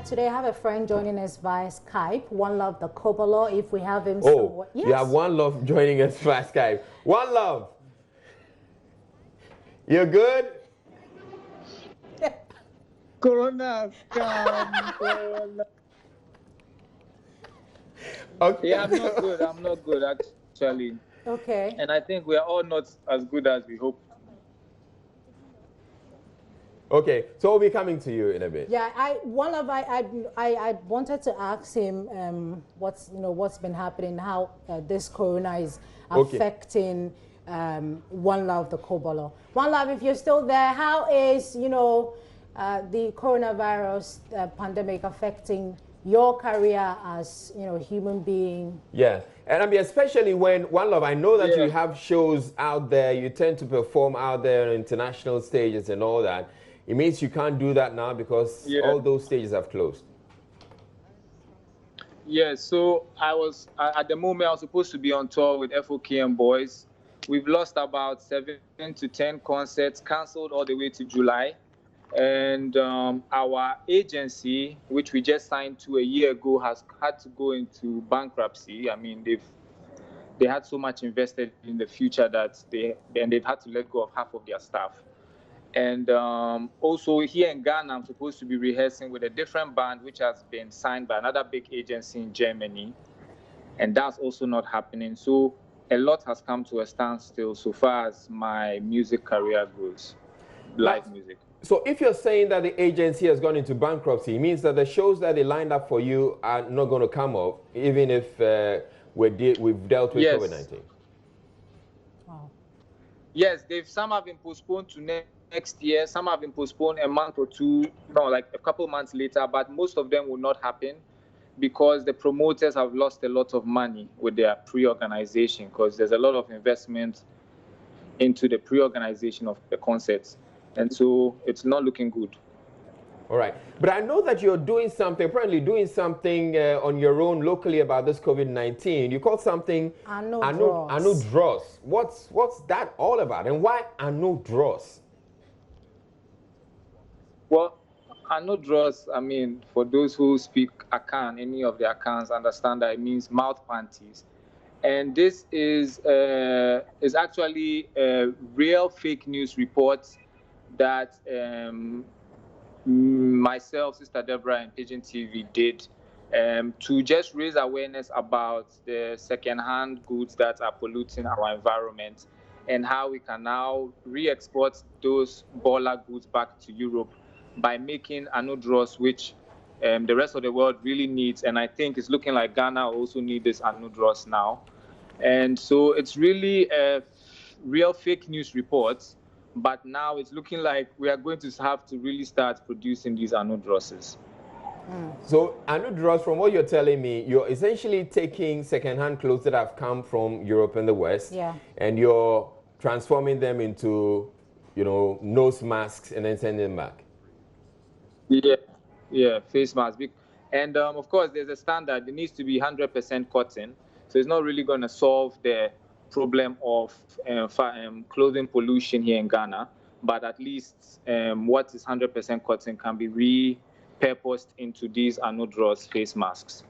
Today I have a friend joining us via Skype. One Love the Kobolo, if we have him Oh, somewhere. Yes. you have One Love joining us via Skype. One Love. You're good? Corona scam. Corona. Okay. Yeah, I'm not good. I'm not good, actually. Okay. And I think we are all not as good as we hope. Okay, so we'll be coming to you in a bit. Yeah, I wanted to ask him what's been happening, how this corona is affecting One Love the Kobolo. One Love, if you're still there, how is the coronavirus pandemic affecting your career as human being? Yeah, and I mean, especially when One Love, I know that you have shows out there, you tend to perform out there on international stages and all that. It means you can't do that now because all those stages have closed. Yeah, so at the moment I was supposed to be on tour with FOKM Boys. We've lost about 7 to 10 concerts, cancelled all the way to July. And our agency, which we just signed to a year ago, has had to go into bankruptcy. I mean, they had so much invested in the future that they've had to let go of half of their staff. And also here in Ghana, I'm supposed to be rehearsing with a different band, which has been signed by another big agency in Germany. And that's also not happening. So a lot has come to a standstill so far as my music career goes, live music. So if you're saying that the agency has gone into bankruptcy, it means that the shows that they lined up for you are not going to come off, even if we've dealt with COVID-19. Wow. Yes, some have been postponed to next year. Some have been postponed a month or two, like a couple months later. But most of them will not happen because the promoters have lost a lot of money with their pre-organization, because there's a lot of investment into the pre-organization of the concerts. And so it's not looking good. All right. But I know that you're doing something, apparently doing something on your own locally about this COVID-19. You call something Anu Dross. What's that all about? And why Anu Dross? Well, Anu Dross, I mean, for those who speak Akan, any of the Akans understand that it means mouth panties. And this is actually a real fake news report that myself, Sister Deborah, and Pigeon TV did to just raise awareness about the second-hand goods that are polluting our environment and how we can now re-export those baller goods back to Europe by making Anu Dross, which the rest of the world really needs. And I think it's looking like Ghana also needs this Anu Dross now. And so it's really a real fake news reports. But now it's looking like we are going to have to really start producing these Anu Drosses. So Anu Dross, from what you're telling me, you're essentially taking second-hand clothes that have come from Europe and the West, and you're transforming them into, nose masks and then sending them back. Yeah, face masks. And of course, there's a standard. It needs to be 100% cotton. So it's not really going to solve the problem of clothing pollution here in Ghana, but at least what is 100% cotton can be repurposed into these Anu Dross face masks.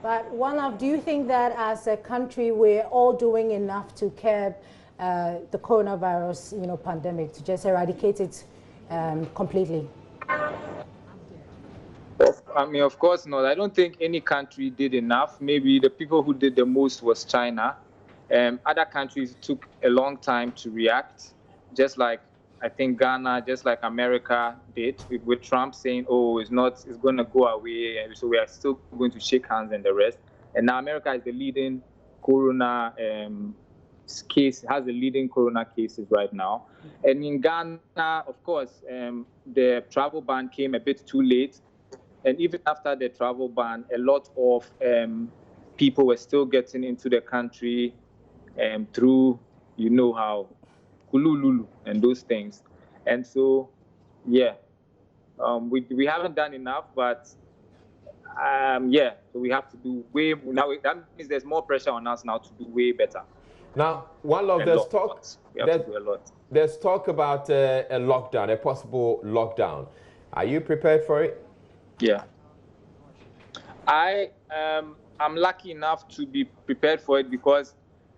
But do you think that as a country we're all doing enough to curb the coronavirus pandemic, to just eradicate it completely? I mean, of course not. I don't think any country did enough. Maybe the people who did the most was China. Other countries took a long time to react, just like I think Ghana, just like America did, with Trump saying, "Oh, it's going to go away," and so we are still going to shake hands and the rest. And now America is the leading corona case, has the leading corona cases right now. And in Ghana, of course, the travel ban came a bit too late, and even after the travel ban, a lot of people were still getting into the country through, how, Kulululu and those things. And so, we haven't done enough, but so we have to do way now. That means there's more pressure on us now to do way better. Now, One Love, there's talk. We have to do a lot. There's talk about a lockdown, a possible lockdown. Are you prepared for it? Yeah. I'm lucky enough to be prepared for it because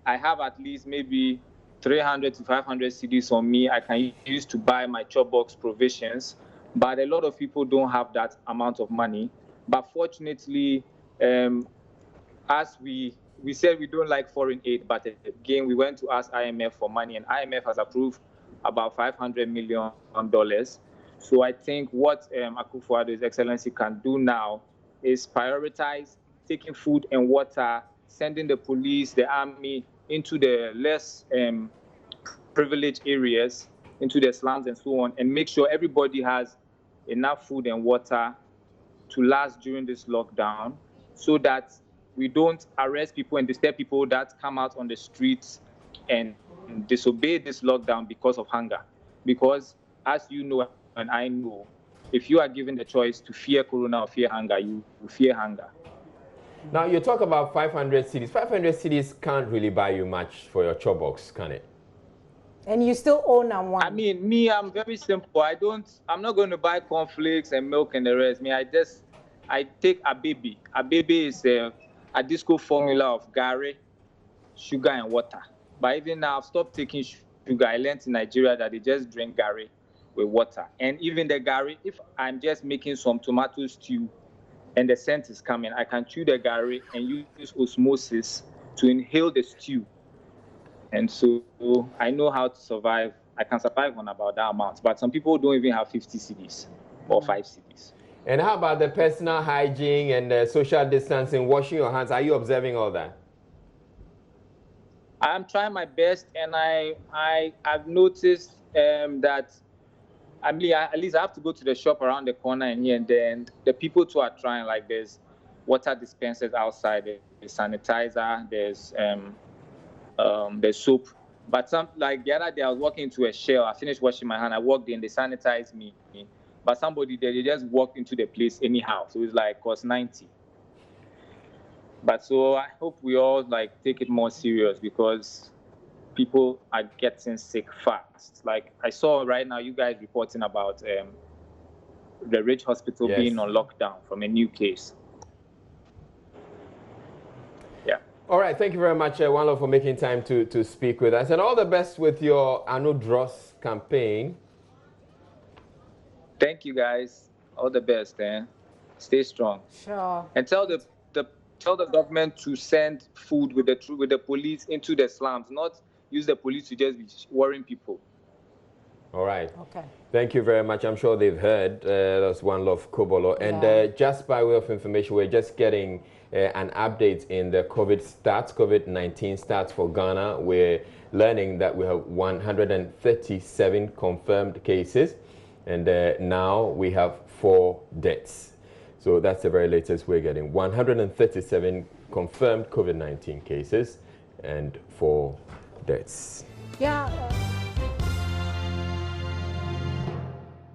I have at least maybe 300 to 500 CDs on me I can use to buy my chop box provisions. But a lot of people don't have that amount of money. But fortunately, as we said we don't like foreign aid, but again we went to ask IMF for money, and IMF has approved about $500 million. So I think what Akufo-Addo's Excellency can do now is prioritize taking food and water, sending the police, the army into the less privileged areas, into the slums and so on, and make sure everybody has enough food and water to last during this lockdown, so that we don't arrest people and disturb people that come out on the streets and disobey this lockdown because of hunger. Because as you know and I know, if you are given the choice to fear corona or fear hunger, you fear hunger. Now, you talk about 500 cities. 500 cities can't really buy you much for your chop box, can it? And you still own one. I mean, me, I'm very simple. I'm not going to buy cornflakes and milk and the rest. I take a baby. A baby is a disco formula of gari, sugar, and water. But even now, I've stopped taking sugar. I learned in Nigeria that they just drink gari with water. And even the gari, if I'm just making some tomato stew and the scent is coming, I can chew the gari and use osmosis to inhale the stew. And so I know how to survive. I can survive on about that amount. But some people don't even have 50 cedis or 5 cedis. And how about the personal hygiene and social distancing, washing your hands? Are you observing all that? I'm trying my best, and I've noticed that at least I have to go to the shop around the corner and here and there, and the people too are trying. Like, there's water dispensers outside, there's sanitizer, there's soap. But like the other day, I was walking into a Shell. I finished washing my hand. I walked in, they sanitized me. But somebody there, they just walked into the place anyhow. So it's like cost 90. But so I hope we all like take it more serious, because people are getting sick fast. Like I saw right now, you guys reporting about the Ridge Hospital being on lockdown from a new case. Yeah. All right. Thank you very much, One Love, for making time to speak with us. And all the best with your Anu Dross campaign. Thank you, guys. All the best, eh? Stay strong. Sure. And tell the government to send food with the police into the slums, not use the police to just be worrying people. All right. Okay. Thank you very much. I'm sure they've heard. That's One Love Kobolo. And just by way of information, we're just getting an update in the COVID-19 stats for Ghana. We're learning that we have 137 confirmed cases. And now we have 4 deaths. So that's the very latest we're getting. 137 confirmed COVID-19 cases and 4 deaths. Yeah.